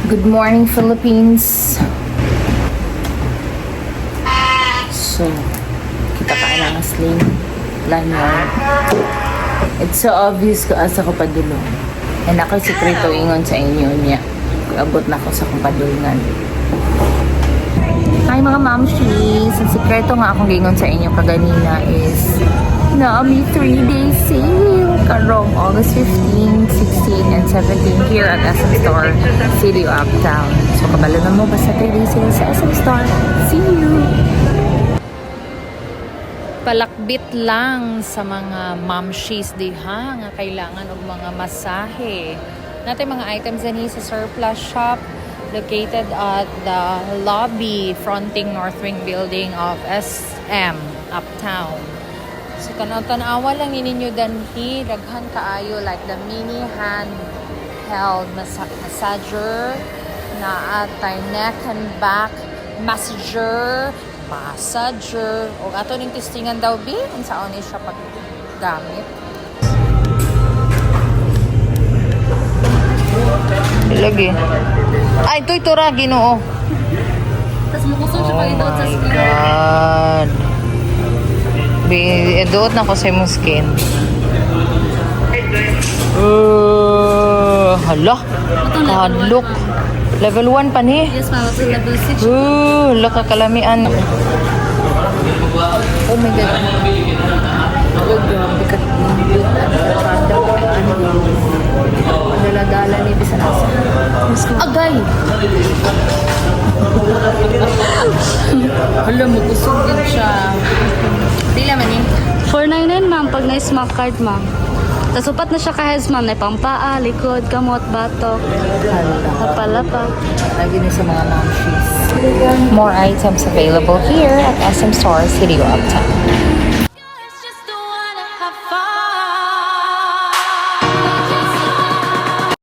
Good morning, Philippines. So, kita ka na ng sling lanyard. It's so obvious ko asa ko padulong. And ako sikreto ingon sa inyo niya. Abot na ako sa kumpadulngan. Hi mga mamshies! Ang sikreto nga akong gingon sa inyo kaganina is Naomi 3-day sale karong August 15, 16, and 17 here at SM Store, City Uptown. So kabalo na mo basta 3-day sale sa SM Store. See you! Palakbit lang sa mga mamshies diha nga kailangan og mga masahe. Natay mga items ani sa surplus shop located at the lobby fronting North Wing building of SM Uptown. So tanaw-tanawa lang ninyo danhi daghan kaayo like the mini handheld massager na atay neck and back massager o ato ning testingan daw bi unsaon ni siya paggamit. Lagi. Ay, ito ra Ginoo. Tas mukusog siya pag idot sa skin. Oh my God. Iduot na ko sa imong skin. Hala. Hadlok. Level 1 pa ni. Yes, ma'am. Ito level 6. Laka kalamian. Oh my God. Grabe ka. Dala-dala ni bisan asa. Agay! Hala, magusog din siya. Dila man eh. 499, ma'am. Pag na-smack card, ma'am. Tapos upat na siya ka-heads, ma'am. Na pampaa, likod, kamot, batok. Lapalapag. Lagi na sa mga mamshies. More items available here at SM Store, City Uptown.